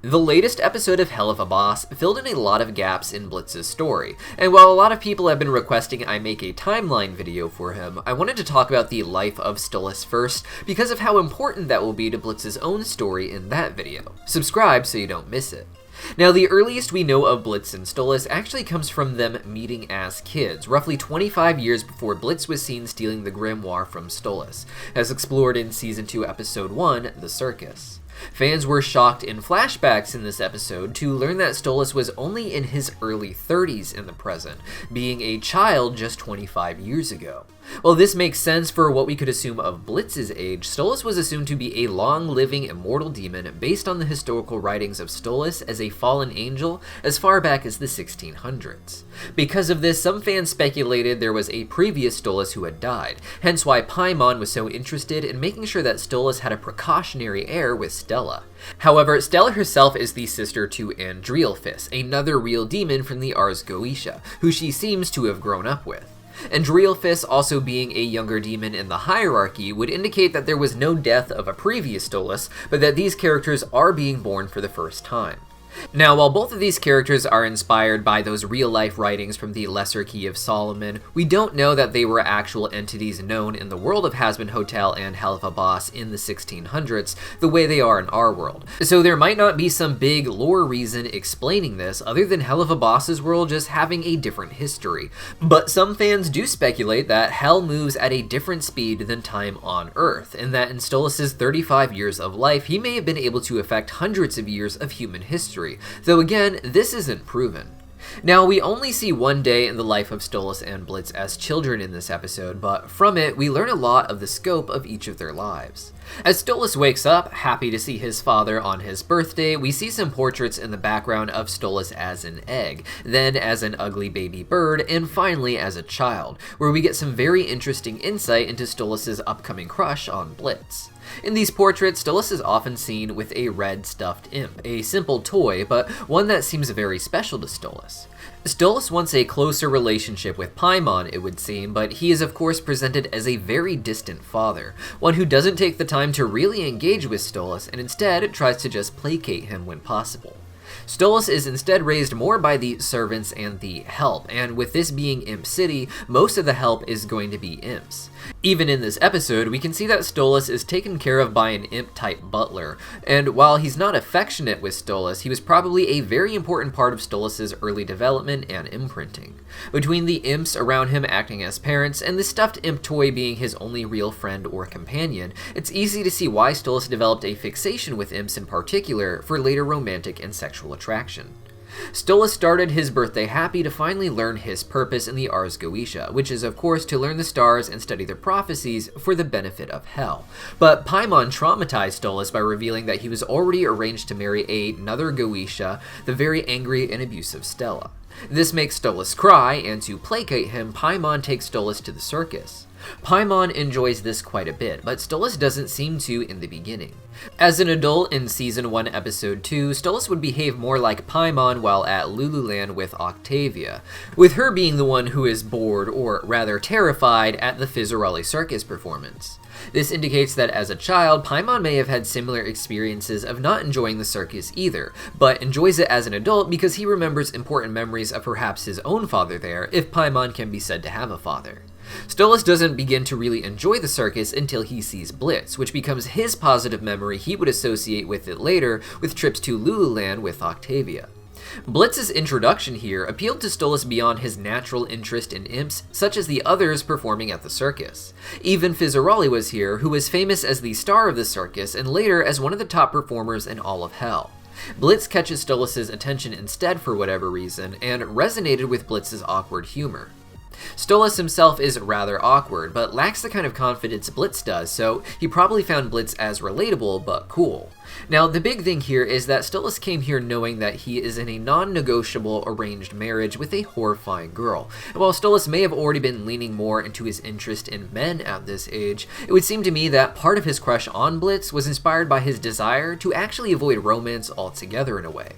The latest episode of Helluva filled in a lot of gaps in Blitz's story, and while a lot of people have been requesting I make a timeline video for him, I wanted to talk about the life of Stolas first because of how important that will be to Blitz's own story in that video. Subscribe so you don't miss it. Now, the earliest we know of Blitz and Stolas actually comes from them meeting as kids, roughly 25 years before Blitz was seen stealing the grimoire from Stolas, as explored in Season 2, Episode 1, The Circus. Fans were shocked in flashbacks in this episode to learn that Stolas was only in his early 30s in the present, being a child just 25 years ago. While this makes sense for what we could assume of Blitz's age, Stolas was assumed to be a long-living immortal demon based on the historical writings of Stolas as a fallen angel as far back as the 1600s. Because of this, some fans speculated there was a previous Stolas who had died, hence why Paimon was so interested in making sure that Stolas had a precautionary heir with Stella. However, Stella herself is the sister to Andrealphis, another real demon from the Ars Goetia, who she seems to have grown up with. Andrealphis also being a younger demon in the hierarchy would indicate that there was no death of a previous Stolas, but that these characters are being born for the first time. Now, while both of these characters are inspired by those real-life writings from the Lesser Key of Solomon, we don't know that they were actual entities known in the world of Hazbin Hotel and Helluva in the 1600s, the way they are in our world. So there might not be some big lore reason explaining this, other than Helluva's world just having a different history. But some fans do speculate that Hell moves at a different speed than time on Earth, and that in Stolas' 35 years of life, he may have been able to affect hundreds of years of human history. Though again, this isn't proven. Now, we only see one day in the life of Stolas and Blitz as children in this episode, but from it, we learn a lot of the scope of each of their lives. As Stolas wakes up, happy to see his father on his birthday, we see some portraits in the background of Stolas as an egg, then as an ugly baby bird, and finally as a child, where we get some very interesting insight into Stolas' upcoming crush on Blitz. In these portraits, Stolas is often seen with a red stuffed imp, a simple toy, but one that seems very special to Stolas. Stolas wants a closer relationship with Paimon, it would seem, but he is of course presented as a very distant father, one who doesn't take the time to really engage with Stolas and instead tries to just placate him when possible. Stolas is instead raised more by the servants and the help, and with this being Imp City, most of the help is going to be imps. Even in this episode, we can see that Stolas is taken care of by an imp-type butler, and while he's not affectionate with Stolas, he was probably a very important part of Stolas' early development and imprinting. Between the imps around him acting as parents, and the stuffed imp toy being his only real friend or companion, it's easy to see why Stolas developed a fixation with imps in particular for later romantic and sexual attraction. Stolas started his birthday happy to finally learn his purpose in the Ars Goetia, which is of course to learn the stars and study their prophecies for the benefit of Hell. But Paimon traumatized Stolas by revealing that he was already arranged to marry another Goetia, the very angry and abusive Stella. This makes Stolas cry, and to placate him, Paimon takes Stolas to the circus. Paimon enjoys this quite a bit, but Stolas doesn't seem to in the beginning. As an adult in Season 1, Episode 2, Stolas would behave more like Paimon while at Lululand with Octavia, with her being the one who is bored, or rather terrified, at the Fizzarelli circus performance. This indicates that as a child, Paimon may have had similar experiences of not enjoying the circus either, but enjoys it as an adult because he remembers important memories of perhaps his own father there, if Paimon can be said to have a father. Stolas doesn't begin to really enjoy the circus until he sees Blitz, which becomes his positive memory he would associate with it later with trips to Lululand with Octavia. Blitz's introduction here appealed to Stolas beyond his natural interest in imps, such as the others performing at the circus. Even Fizzarelli was here, who was famous as the star of the circus and later as one of the top performers in all of Hell. Blitz catches Stolas' attention instead for whatever reason, and resonated with Blitz's awkward humor. Stolas himself is rather awkward, but lacks the kind of confidence Blitz does, so he probably found Blitz as relatable but cool. Now, the big thing here is that Stolas came here knowing that he is in a non-negotiable arranged marriage with a horrifying girl, and while Stolas may have already been leaning more into his interest in men at this age, it would seem to me that part of his crush on Blitz was inspired by his desire to actually avoid romance altogether in a way.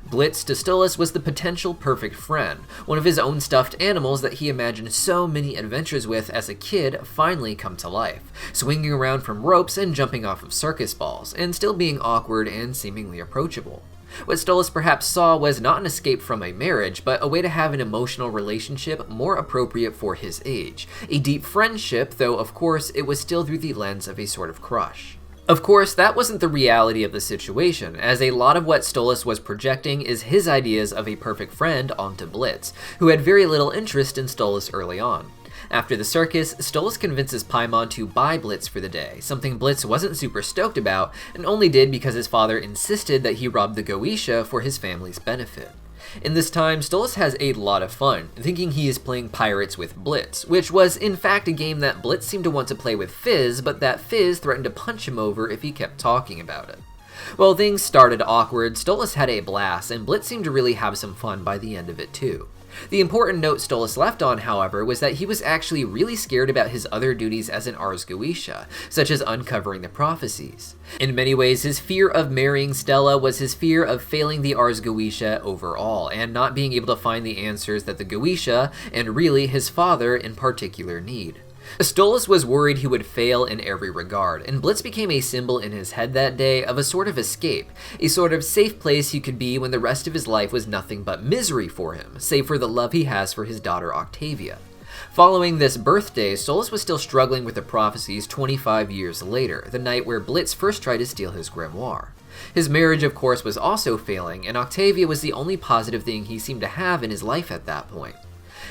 Blitz to Stolas was the potential perfect friend, one of his own stuffed animals that he imagined so many adventures with as a kid finally come to life, swinging around from ropes and jumping off of circus balls, and still being awkward and seemingly approachable. What Stolas perhaps saw was not an escape from a marriage, but a way to have an emotional relationship more appropriate for his age. A deep friendship, though of course it was still through the lens of a sort of crush. Of course, that wasn't the reality of the situation, as a lot of what Stolas was projecting is his ideas of a perfect friend onto Blitz, who had very little interest in Stolas early on. After the circus, Stolas convinces Paimon to buy Blitz for the day, something Blitz wasn't super stoked about, and only did because his father insisted that he rob the Goetia for his family's benefit. In this time, Stolas has a lot of fun, thinking he is playing pirates with Blitz, which was in fact a game that Blitz seemed to want to play with Fizz, but that Fizz threatened to punch him over if he kept talking about it. While things started awkward, Stolas had a blast, and Blitz seemed to really have some fun by the end of it too. The important note Stolas left on, however, was that he was actually really scared about his other duties as an Ars Goetia, such as uncovering the prophecies. In many ways, his fear of marrying Stella was his fear of failing the Ars Goetia overall, and not being able to find the answers that the Goetia, and really his father in particular, need. Stolas was worried he would fail in every regard, and Blitz became a symbol in his head that day of a sort of escape, a sort of safe place he could be when the rest of his life was nothing but misery for him, save for the love he has for his daughter Octavia. Following this birthday, Stolas was still struggling with the prophecies 25 years later, the night where Blitz first tried to steal his grimoire. His marriage, of course, was also failing, and Octavia was the only positive thing he seemed to have in his life at that point.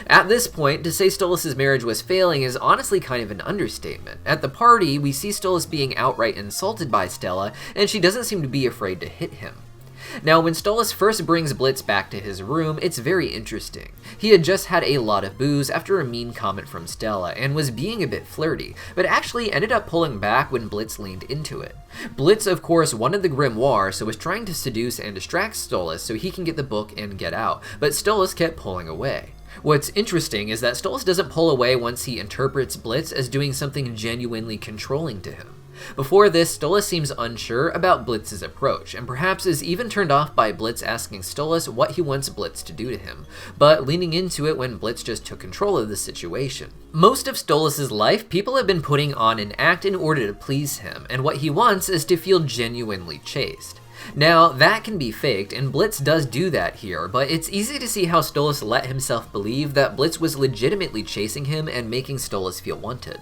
At this point, to say Stolas' marriage was failing is honestly kind of an understatement. At the party, we see Stolas being outright insulted by Stella, and she doesn't seem to be afraid to hit him. Now, when Stolas first brings Blitz back to his room, it's very interesting. He had just had a lot of booze after a mean comment from Stella, and was being a bit flirty, but actually ended up pulling back when Blitz leaned into it. Blitz, of course, wanted the grimoire, so was trying to seduce and distract Stolas so he can get the book and get out, but Stolas kept pulling away. What's interesting is that Stolas doesn't pull away once he interprets Blitz as doing something genuinely controlling to him. Before this, Stolas seems unsure about Blitz's approach, and perhaps is even turned off by Blitz asking Stolas what he wants Blitz to do to him, but leaning into it when Blitz just took control of the situation. Most of Stolas' life, people have been putting on an act in order to please him, and what he wants is to feel genuinely chaste. Now, that can be faked, and Blitz does do that here, but it's easy to see how Stolas let himself believe that Blitz was legitimately chasing him and making Stolas feel wanted.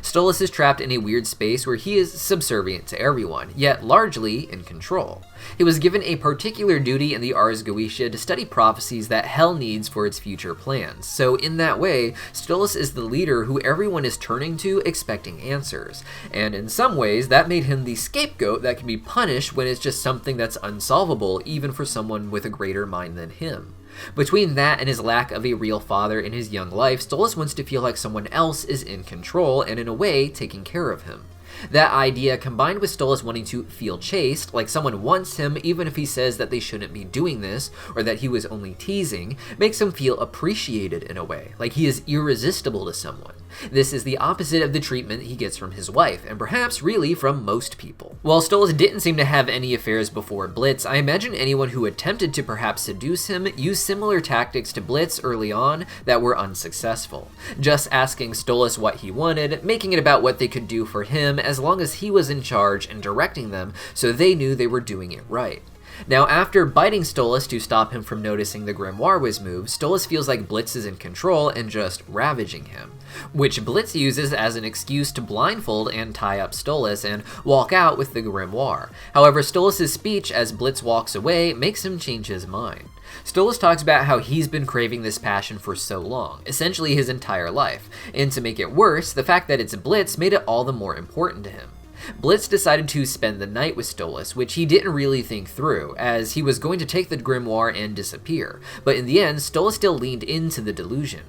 Stolas is trapped in a weird space where he is subservient to everyone, yet largely in control. He was given a particular duty in the Ars Goetia to study prophecies that Hell needs for its future plans, so in that way, Stolas is the leader who everyone is turning to expecting answers, and in some ways that made him the scapegoat that can be punished when it's just something that's unsolvable even for someone with a greater mind than him. Between that and his lack of a real father in his young life, Stolas wants to feel like someone else is in control and in a way taking care of him. That idea, combined with Stolas wanting to feel chaste, like someone wants him even if he says that they shouldn't be doing this, or that he was only teasing, makes him feel appreciated in a way, like he is irresistible to someone. This is the opposite of the treatment he gets from his wife, and perhaps really from most people. While Stolas didn't seem to have any affairs before Blitz, I imagine anyone who attempted to perhaps seduce him used similar tactics to Blitz early on that were unsuccessful. Just asking Stolas what he wanted, making it about what they could do for him as long as he was in charge and directing them so they knew they were doing it right. Now, after biting Stolas to stop him from noticing the grimoire was moved, Stolas feels like Blitz is in control and just ravaging him, which Blitz uses as an excuse to blindfold and tie up Stolas and walk out with the grimoire. However, Stolas' speech as Blitz walks away makes him change his mind. Stolas talks about how he's been craving this passion for so long, essentially his entire life, and to make it worse, the fact that it's Blitz made it all the more important to him. Blitz decided to spend the night with Stolas, which he didn't really think through, as he was going to take the grimoire and disappear, but in the end, Stolas still leaned into the delusion.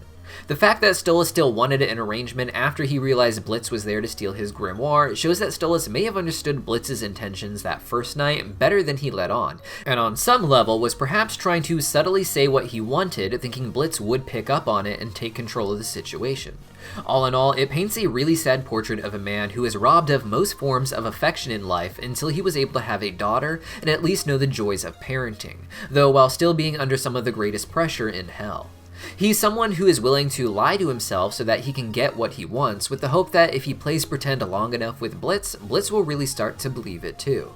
The fact that Stolas still wanted an arrangement after he realized Blitz was there to steal his grimoire shows that Stolas may have understood Blitz's intentions that first night better than he let on, and on some level was perhaps trying to subtly say what he wanted, thinking Blitz would pick up on it and take control of the situation. All in all, it paints a really sad portrait of a man who is robbed of most forms of affection in life until he was able to have a daughter and at least know the joys of parenting, though while still being under some of the greatest pressure in hell. He's someone who is willing to lie to himself so that he can get what he wants, with the hope that if he plays pretend long enough with Blitz, Blitz will really start to believe it too.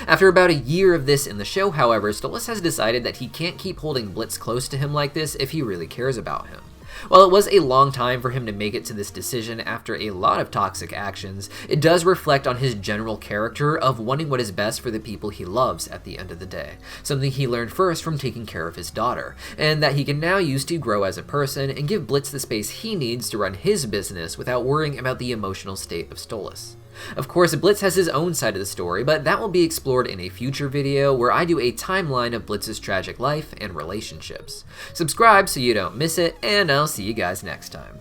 After about a year of this in the show, however, Stolas has decided that he can't keep holding Blitz close to him like this if he really cares about him. While it was a long time for him to make it to this decision after a lot of toxic actions, it does reflect on his general character of wanting what is best for the people he loves at the end of the day, something he learned first from taking care of his daughter, and that he can now use to grow as a person and give Blitz the space he needs to run his business without worrying about the emotional state of Stolas. Of course, Blitz has his own side of the story, but that will be explored in a future video where I do a timeline of Blitz's tragic life and relationships. Subscribe so you don't miss it, and I'll see you guys next time.